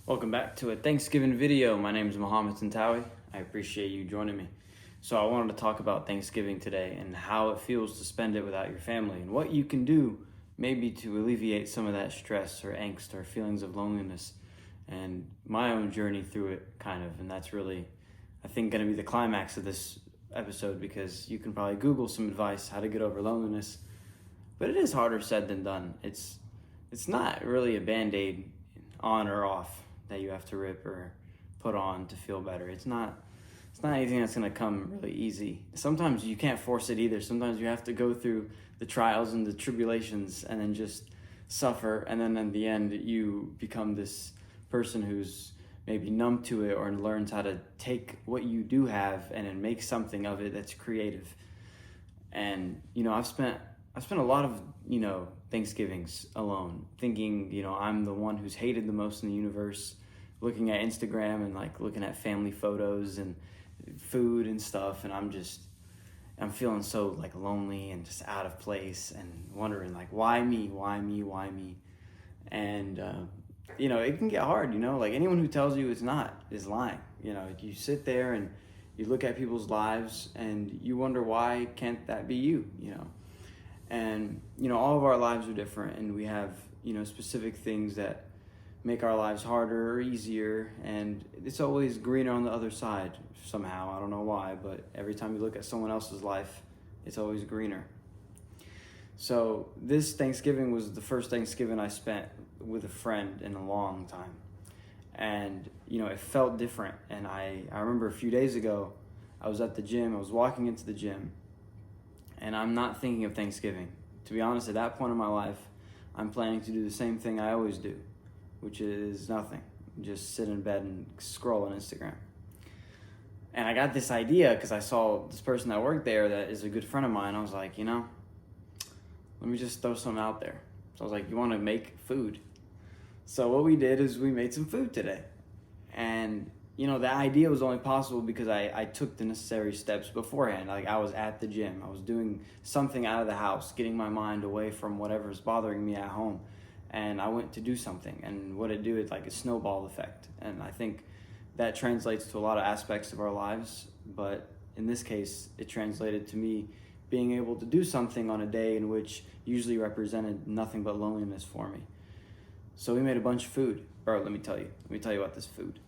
Welcome back to a Thanksgiving video. My name is Mohammed Tantawi. I appreciate you joining me. So I wanted to talk about Thanksgiving today and how it feels to spend it without your family and what you can do maybe to alleviate some of that stress or angst or feelings of loneliness and my own journey through it kind of. And that's really, I think, going to be the climax of this episode because you can probably Google some advice how to get over loneliness, but it is harder said than done. It's not really a Band-Aid on or off that you have to rip or put on to feel better. It's not anything that's going to come really easy. Sometimes you can't force it either. Sometimes you have to go through the trials and the tribulations and then just suffer, and then in the end you become this person who's maybe numb to it or learns how to take what you do have and then make something of it that's creative. And I've spent a lot of Thanksgivings alone, thinking I'm the one who's hated the most in the universe, looking at Instagram and looking at family photos and food and stuff, and I'm feeling so lonely and just out of place and wondering why me, and it can get hard. Anyone who tells you it's not is lying. You sit there and you look at people's lives and you wonder, why can't that be you? And all of our lives are different, and we have specific things that make our lives harder or easier, and it's always greener on the other side somehow. I don't know why, but every time you look at someone else's life, it's always greener. So this Thanksgiving was the first Thanksgiving I spent with a friend in a long time, and it felt different. And I remember a few days ago I was at the gym. I was walking into the gym, and I'm not thinking of Thanksgiving. To be honest, at that point in my life, I'm planning to do the same thing I always do, which is nothing. Just sit in bed and scroll on Instagram. And I got this idea because I saw this person that worked there that is a good friend of mine. I was like, let me just throw something out there. So I was like, you want to make food? So what we did is we made some food today. And the idea was only possible because I took the necessary steps beforehand. I was at the gym. I was doing something out of the house, getting my mind away from whatever's bothering me at home. And I went to do something. And what it do is a snowball effect. And I think that translates to a lot of aspects of our lives. But in this case, it translated to me being able to do something on a day in which usually represented nothing but loneliness for me. So we made a bunch of food. Bro, let me tell you about this food.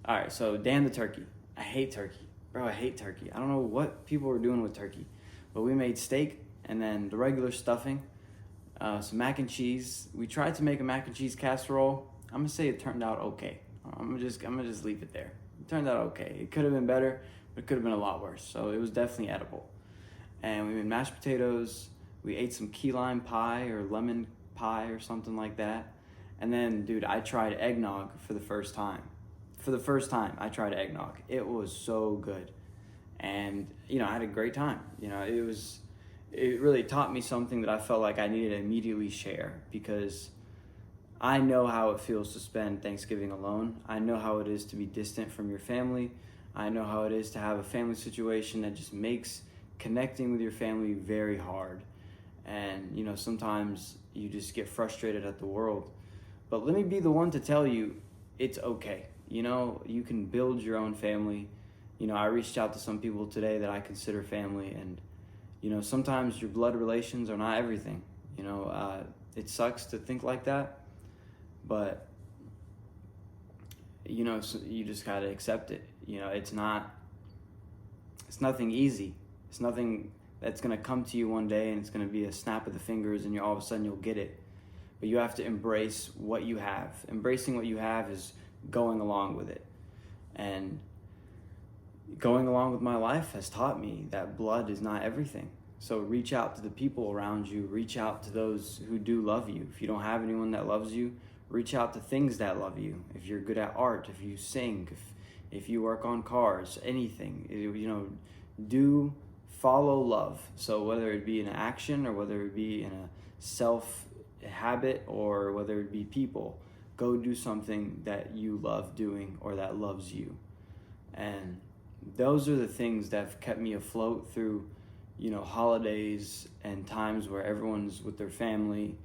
All right, so Dan the turkey. I hate turkey. Bro, I hate turkey. I don't know what people were doing with turkey. But we made steak and then the regular stuffing, some mac and cheese. We tried to make a mac and cheese casserole. I'm going to say it turned out okay. I'm gonna just leave it there. It turned out okay. It could have been better, but it could have been a lot worse. So it was definitely edible. And we made mashed potatoes. We ate some key lime pie or lemon pie or something like that. And then, dude, I tried eggnog for the first time. I tried eggnog. It was so good. And, I had a great time. It really taught me something that I felt like I needed to immediately share, because I know how it feels to spend Thanksgiving alone. I know how it is to be distant from your family. I know how it is to have a family situation that just makes connecting with your family very hard. And, sometimes you just get frustrated at the world. But let me be the one to tell you, it's okay. You can build your own family. I reached out to some people today that I consider family, and, sometimes your blood relations are not everything. It sucks to think like that, but, so you just got to accept it. It's nothing easy. It's nothing that's going to come to you one day and it's going to be a snap of the fingers and all of a sudden you'll get it. But you have to embrace what you have. Embracing what you have is going along with it. And going along with my life has taught me that blood is not everything. So reach out to the people around you. Reach out to those who do love you. If you don't have anyone that loves you, reach out to things that love you. If you're good at art, if you sing, if you work on cars, anything, do follow love. So whether it be in action or whether it be in a self habit or whether it be people, go do something that you love doing or that loves you. And those are the things that have kept me afloat through, holidays and times where everyone's with their family.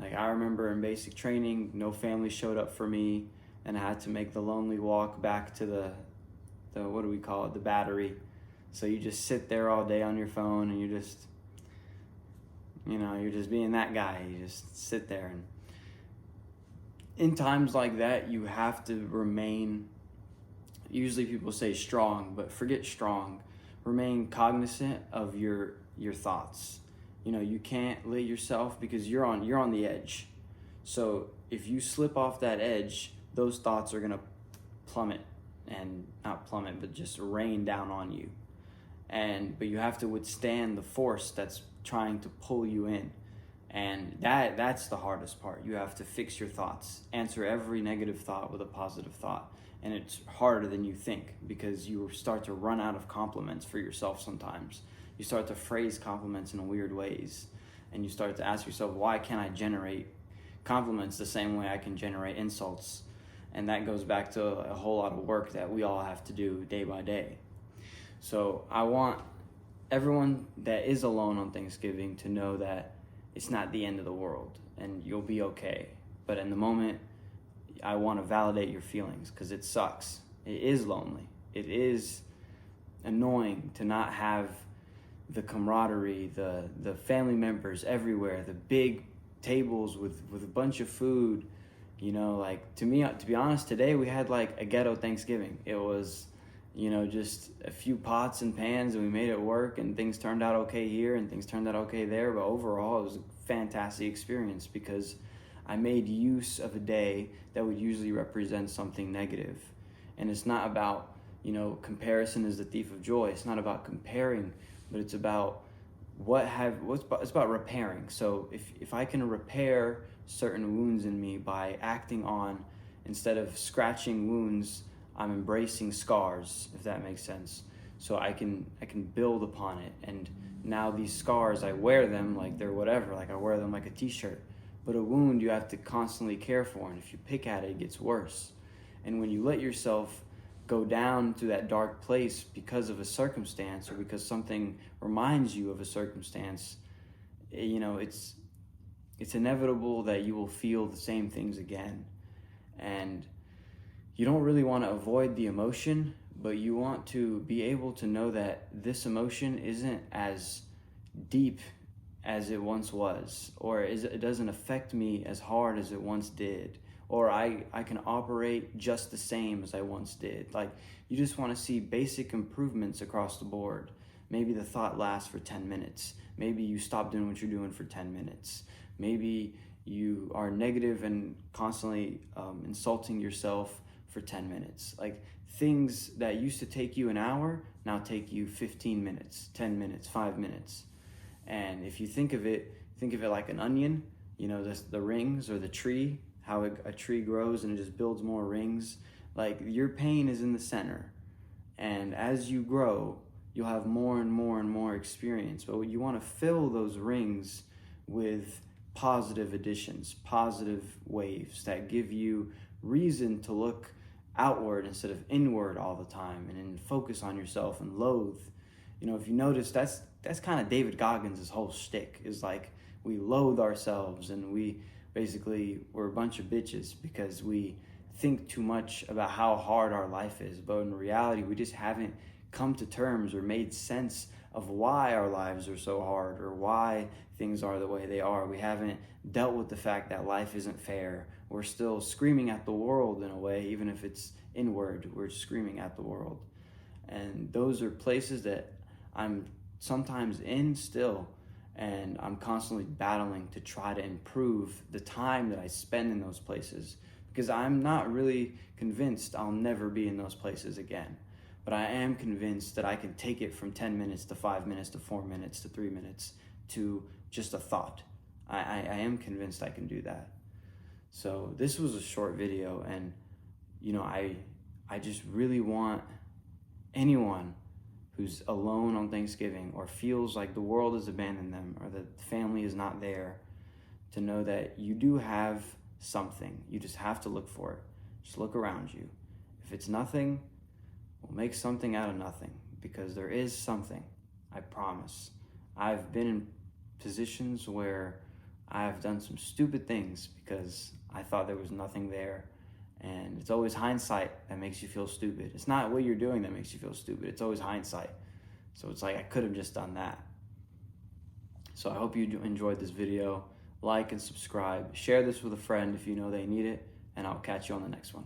I remember in basic training, no family showed up for me. and I had to make the lonely walk back to the what do we call it, the battery. So you just sit there all day on your phone, and you're just being that guy. You just sit there, and in times like that, you have to remain, usually people say strong, but forget strong. Remain cognizant of your thoughts. You can't let yourself, because you're on the edge. So if you slip off that edge, those thoughts are going to plummet, and not plummet, but just rain down on you. But you have to withstand the force that's trying to pull you in. And that's the hardest part. You have to fix your thoughts, answer every negative thought with a positive thought. And it's harder than you think, because you start to run out of compliments for yourself sometimes. You start to phrase compliments in weird ways. And you start to ask yourself, why can't I generate compliments the same way I can generate insults? And that goes back to a whole lot of work that we all have to do day by day. So I want everyone that is alone on Thanksgiving to know that it's not the end of the world, and you'll be okay. But in the moment, I want to validate your feelings, because it sucks. It is lonely. It is annoying to not have the camaraderie, the family members everywhere, the big tables with a bunch of food. Like, to be honest, today we had like a ghetto Thanksgiving. It was, just a few pots and pans, and we made it work, and things turned out okay here and things turned out okay there. But overall, it was a fantastic experience, because I made use of a day that would usually represent something negative. And it's not about, comparison is the thief of joy. It's not about comparing, but it's about it's about repairing. So if I can repair certain wounds in me by acting on, instead of scratching wounds, I'm embracing scars, if that makes sense. So I can build upon it. And now these scars, I wear them like they're whatever, like I wear them like a t-shirt. But a wound you have to constantly care for, and if you pick at it, it gets worse. And when you let yourself go down to that dark place because of a circumstance, or because something reminds you of a circumstance, it's inevitable that you will feel the same things again. And you don't really want to avoid the emotion, but you want to be able to know that this emotion isn't as deep as it once was, or it doesn't affect me as hard as it once did, or I can operate just the same as I once did. Like, you just want to see basic improvements across the board. Maybe the thought lasts for 10 minutes. Maybe you stop doing what you're doing for 10 minutes. Maybe you are negative and constantly insulting yourself for 10 minutes. Like, things that used to take you an hour now take you 15 minutes, 10 minutes, 5 minutes. And if you think of it like an onion, the rings, or the tree, how a tree grows and it just builds more rings. Like, your pain is in the center. And as you grow, you'll have more and more and more experience. But you want to fill those rings with positive additions, positive waves that give you reason to look outward instead of inward all the time, and then focus on yourself and loathe. If you notice, that's kind of David Goggins' whole shtick, is like, we loathe ourselves, and we're a bunch of bitches because we think too much about how hard our life is. But in reality, we just haven't come to terms or made sense of why our lives are so hard, or why things are the way they are. We haven't dealt with the fact that life isn't fair. We're still screaming at the world in a way, even if it's inward, we're screaming at the world. And those are places that I'm sometimes in still, and I'm constantly battling to try to improve the time that I spend in those places, because I'm not really convinced I'll never be in those places again. But I am convinced that I can take it from 10 minutes to 5 minutes to 4 minutes to 3 minutes to just a thought. I am convinced I can do that. So this was a short video, and I just really want anyone who's alone on Thanksgiving, or feels like the world has abandoned them, or that family is not there, to know that you do have something. You just have to look for it. Just look around you. If it's nothing, we'll make something out of nothing, because there is something, I promise. I've been in positions where I've done some stupid things because I thought there was nothing there, And it's always hindsight that makes you feel stupid. It's not what you're doing that makes you feel stupid. It's always hindsight. So it's like, I could have just done that. So I hope you enjoyed this video. Like and subscribe. Share this with a friend if you know they need it. And I'll catch you on the next one.